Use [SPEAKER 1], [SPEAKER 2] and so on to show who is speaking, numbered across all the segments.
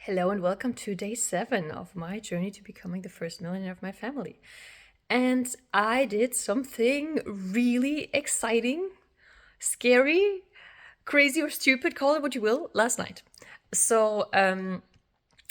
[SPEAKER 1] Hello and welcome to day 7 of my journey to becoming the first millionaire of my family. And I did something really exciting, scary, crazy, or stupid, call it what you will, last night. So,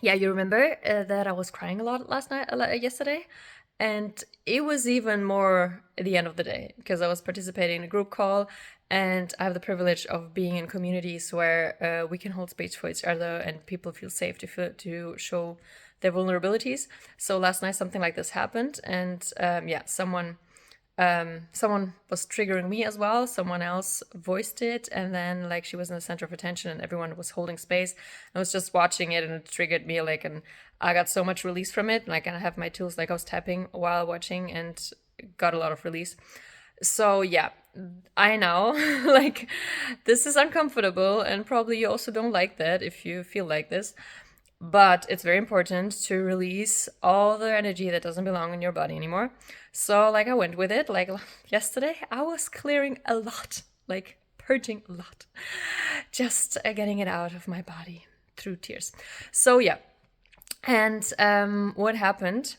[SPEAKER 1] yeah, you remember that I was crying a lot yesterday? And it was even more at the end of the day because I was participating in a group call and I have the privilege of being in communities where we can hold space for each other and people feel safe to show their vulnerabilities. So last night something like this happened, and yeah, someone was triggering me as well. Someone else voiced it, and then like she was in the center of attention, and everyone was holding space. I was just watching it, and it triggered me. And I got so much release from it. Like, I have my tools. Like, I was tapping while watching, and got a lot of release. So yeah, I know, like, this is uncomfortable, and probably you also don't like that if you feel like this. But it's very important to release all the energy that doesn't belong in your body anymore. So, like, I went with it. Like, yesterday, I was clearing a lot, like, purging a lot, just getting it out of my body through tears. So, yeah. And what happened,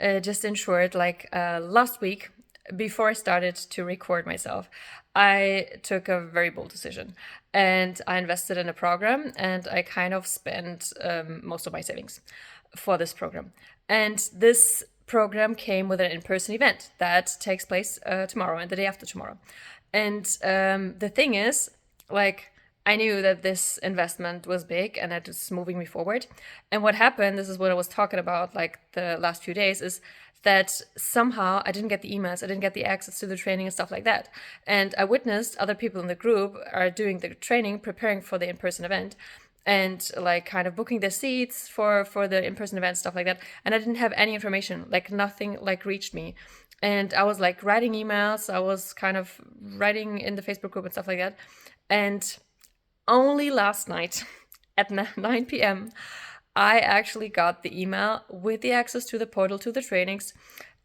[SPEAKER 1] just in short, like, last week, before I started to record myself, I took a very bold decision and I invested in a program, and I kind of spent most of my savings for this program. And this program came with an in-person event that takes place tomorrow and the day after tomorrow. And the thing is, like, I knew that this investment was big and that it's moving me forward. And what happened, this is what I was talking about like the last few days, is that somehow I didn't get the emails, I didn't get the access to the training and stuff like that. And I witnessed other people in the group are doing the training, preparing for the in-person event, and like kind of booking their seats for the in-person event, stuff like that. And I didn't have any information, like nothing like reached me. And I was like writing emails, I was kind of writing in the Facebook group and stuff like that. And only last night at 9 p.m., I actually got the email with the access to the portal to the trainings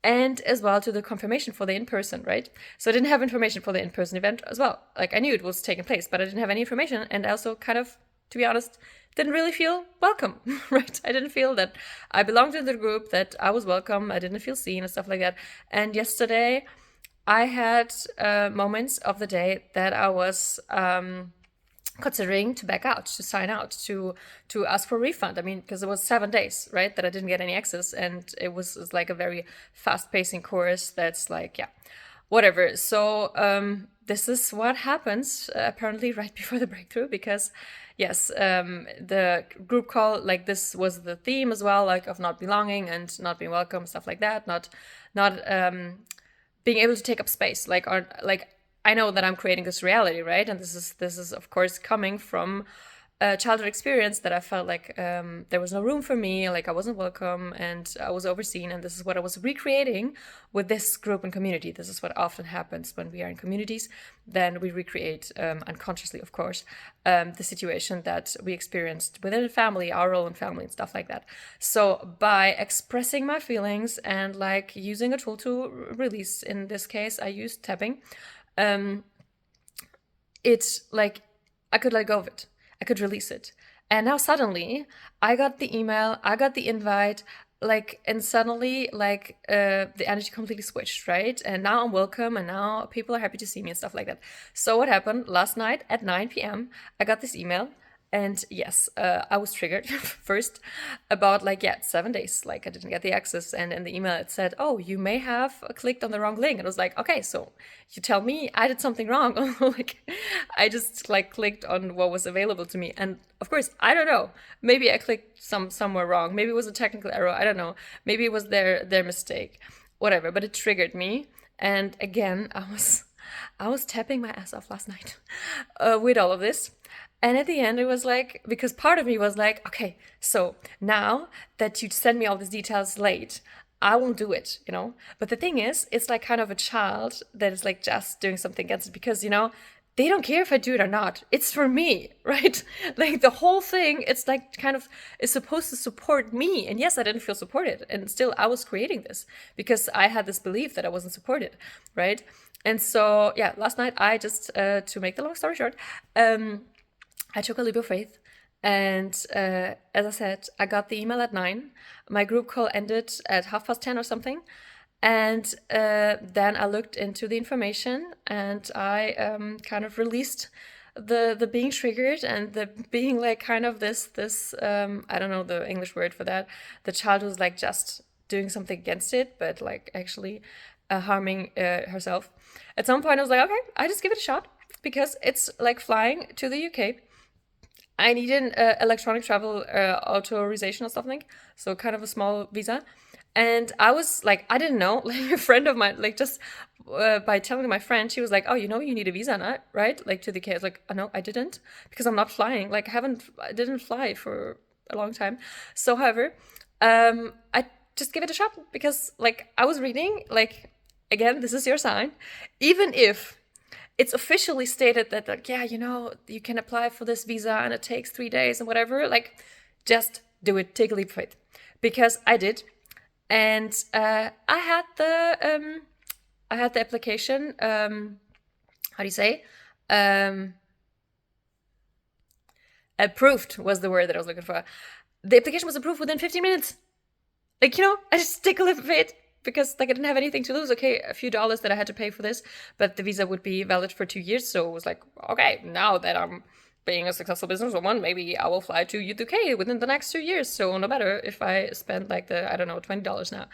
[SPEAKER 1] and as well to the confirmation for the in-person, right? So I didn't have information for the in-person event as well. Like, I knew it was taking place, but I didn't have any information. And I also kind of, to be honest, didn't really feel welcome, right? I didn't feel that I belonged in the group, that I was welcome. I didn't feel seen and stuff like that. And yesterday I had moments of the day that I was considering to back out, to sign out, to ask for a refund. I mean, because it was 7 days, right, that I didn't get any access, and it was like a very fast-pacing course that's like, yeah, whatever. So this is what happens apparently right before the breakthrough, because yes, the group call, like, this was the theme as well, like, of not belonging and not being welcome, stuff like that, not being able to take up space, like, or like, I know that I'm creating this reality, right? And this is of course coming from a childhood experience that I felt like there was no room for me, like I wasn't welcome and I was overseen. And this is what I was recreating with this group and community. This is what often happens when we are in communities. Then we recreate, unconsciously, of course, the situation that we experienced within a family, our own family, and stuff like that. So by expressing my feelings and like using a tool to release, in this case, I used tapping. It's like I could let go of it. I could release it. And now suddenly I got the email, I got the invite, like, and suddenly like the energy completely switched, right? And now I'm welcome, and now people are happy to see me and stuff like that. So what happened last night at 9 p.m., I got this email. And yes, I was triggered first about like, yeah, 7 days, like I didn't get the access. And in the email it said, oh, you may have clicked on the wrong link. And I was like, okay, so you tell me I did something wrong. Like, I just like clicked on what was available to me. And of course, I don't know, maybe I clicked somewhere wrong. Maybe it was a technical error. I don't know. Maybe it was their mistake, whatever, but it triggered me. And again, I was tapping my ass off last night with all of this. And at the end, it was like, because part of me was like, okay, so now that you send me all these details late, I won't do it, you know? But the thing is, it's like kind of a child that is like just doing something against it because, you know, they don't care if I do it or not. It's for me, right? Like, the whole thing, it's like kind of is supposed to support me. And yes, I didn't feel supported. And still, I was creating this because I had this belief that I wasn't supported, right? And so, yeah, last night I just, to make the long story short, I took a leap of faith And as I said, I got the email at 9. My group call ended at 10:30 or something. And then I looked into the information, and I kind of released the being triggered, and the being like kind of this I don't know the English word for that. The child was like just doing something against it, but like actually harming herself. At some point, I was like, okay, I just give it a shot because it's like flying to the UK. I need an electronic travel authorization or something, so kind of a small visa. And I was like, I didn't know. Like a friend of mine, like just by telling my friend, she was like, "Oh, you know, you need a visa, not right? Like to the UK." I was like, "Oh, no, I didn't, because I'm not flying. Like I didn't fly for a long time." So, however, I just give it a shot because, like, I was reading, like, again, this is your sign, even if it's officially stated that like yeah, you know, you can apply for this visa and it takes 3 days and whatever, like just do it, take a leap of faith, because I did. And I had the application, how do you say, um approved was the word that I was looking for. The application was approved within 15 minutes. Like, you know, I just take a leap of faith because like I didn't have anything to lose. Okay, a few dollars that I had to pay for this, but the visa would be valid for 2 years. So it was like, okay, now that I'm being a successful businesswoman, maybe I will fly to UK within the next 2 years. So no matter if I spend like the, I don't know, $20 now,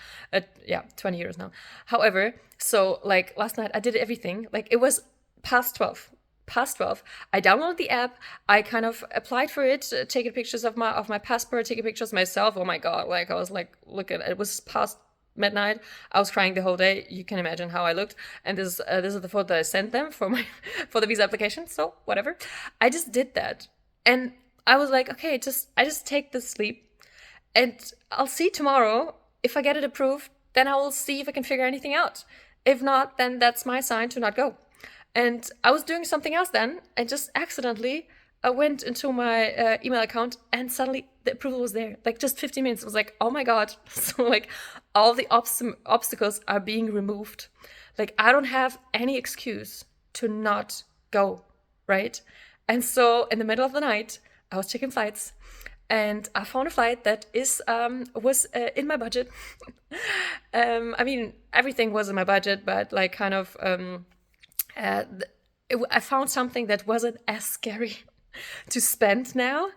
[SPEAKER 1] yeah, 20 euros now. However, so like last night I did everything. Like it was past 12. Past 12, I downloaded the app. I kind of applied for it, taking pictures of my passport, taking pictures myself. Oh my god, like I was like, look at it, it was past midnight. I was crying the whole day. You can imagine how I looked. And this is the photo that I sent them for my for the visa application. So whatever, I just did that, and I was like, okay, I just take this sleep, and I'll see tomorrow if I get it approved. Then I will see if I can figure anything out. If not, then that's my sign to not go. And I was doing something else then, and just accidentally I went into my email account, and suddenly the approval was there. Like just 15 minutes. I was like, oh my god! So like all the obstacles are being removed. Like I don't have any excuse to not go, right? And so in the middle of the night, I was checking flights, and I found a flight that is was in my budget. I mean, everything was in my budget, but like kind of uh, I found something that wasn't as scary to spend now.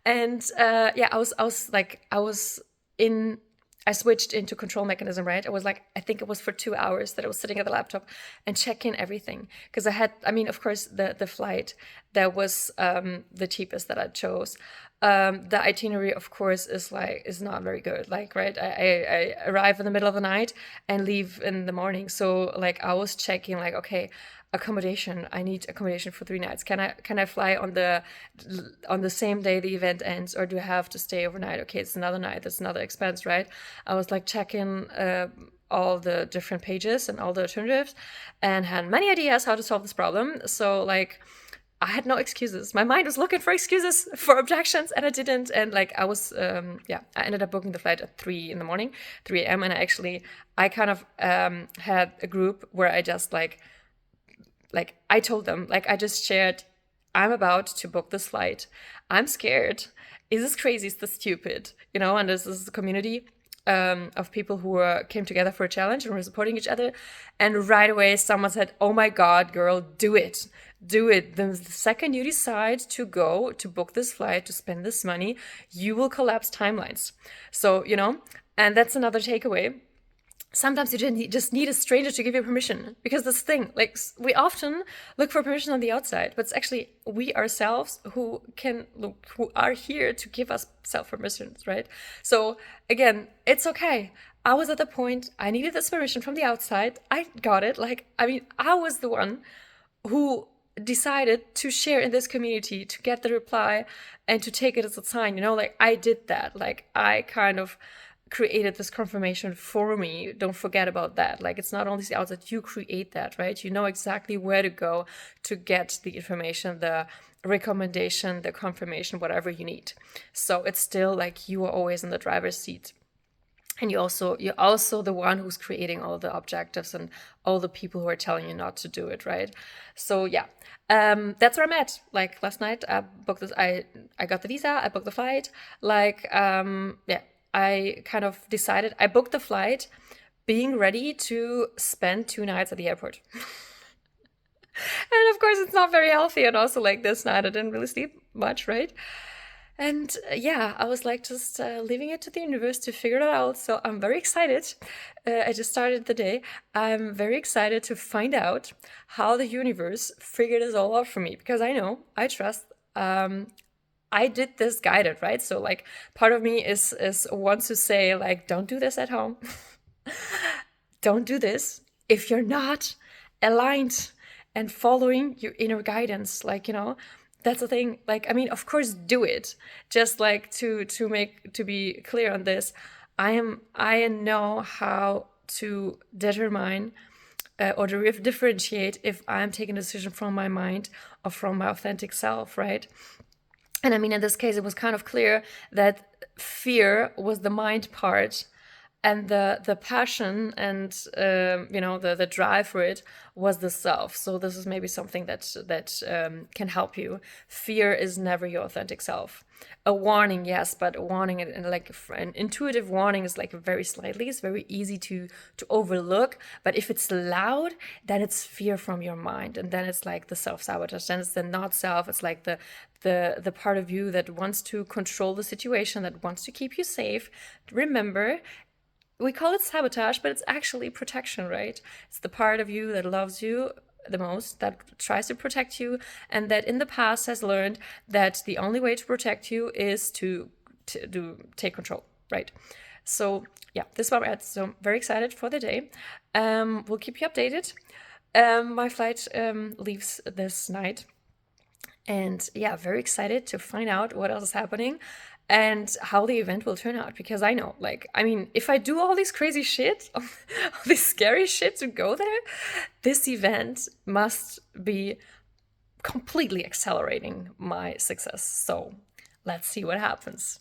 [SPEAKER 1] And yeah, I was in, I switched into control mechanism, right? I was like, I think it was for 2 hours that I was sitting at the laptop and checking everything. Because I mean, of course, the flight that was the cheapest that I chose. The itinerary, of course, is not very good. Like, right, I arrive in the middle of the night and leave in the morning. So like I was checking, like, okay, accommodation. I need accommodation for 3 nights. Can I fly on the same day the event ends, or do I have to stay overnight? Okay, it's another night. That's another expense, right? I was like checking all the different pages and all the alternatives, and had many ideas how to solve this problem. So like I had no excuses. My mind was looking for excuses for objections, and I didn't. And like I was, yeah, I ended up booking the flight at 3 in the morning, 3 a.m. And I kind of had a group where I just like I told them, like I just shared, I'm about to book this flight. I'm scared. Is this crazy? Is this stupid? You know, and this is a community of people who came together for a challenge and were supporting each other. And right away, someone said, "Oh my God, girl, do it. Do it. The second you decide to go to book this flight, to spend this money, you will collapse timelines." So, you know, and that's another takeaway. Sometimes you just need a stranger to give you permission, because this thing, like we often look for permission on the outside, but it's actually we ourselves who are here to give us self permissions, right? So again, it's okay. I was at the point I needed this permission from the outside. I got it. Like, I mean, I was the one who decided to share in this community, to get the reply and to take it as a sign, you know, like I did that. Like I kind of created this confirmation for me. Don't forget about that. Like it's not only the outside, you create that, right? You know exactly where to go to get the information, the recommendation, the confirmation, whatever you need. So it's still like you are always in the driver's seat. And you're also the one who's creating all the objectives and all the people who are telling you not to do it, right? So yeah, that's where I'm at. Like last night, I booked this. I got the visa. I booked the flight. Like yeah, I kind of decided. I booked the flight, being ready to spend 2 nights at the airport. And of course, it's not very healthy. And also, like this night, I didn't really sleep much, right? And yeah, I was like just leaving it to the universe to figure it out. So I'm very excited. I just started the day. I'm very excited to find out how the universe figured this all out for me, because I know, I trust. I did this guided, right? So like part of me is wants to say like, don't do this at home. Don't do this if you're not aligned and following your inner guidance. Like, that's the thing. Like, I mean, of course, do it. Just like to be clear on this, I know how to determine or to differentiate if I'm taking a decision from my mind or from my authentic self, right? And I mean, in this case, it was kind of clear that fear was the mind part, and the passion and the drive for it was the self. So this is maybe something that can help you. Fear is never your authentic self. A warning, yes, but a warning and like an intuitive warning is like very slightly. It's very easy to overlook. But if it's loud, then it's fear from your mind, and then it's like the self sabotage. Then it's the not self. It's like the part of you that wants to control the situation, that wants to keep you safe. Remember, we call it sabotage, but it's actually protection, right? It's the part of you that loves you the most, that tries to protect you, and that in the past has learned that the only way to protect you is to take control, right? So yeah, this is where I'm at. So I'm very excited for the day. We'll keep you updated. My flight leaves this night. And yeah, very excited to find out what else is happening and how the event will turn out. Because I know, like, I mean, if I do all this crazy shit, all this scary shit to go there, this event must be completely accelerating my success. So let's see what happens.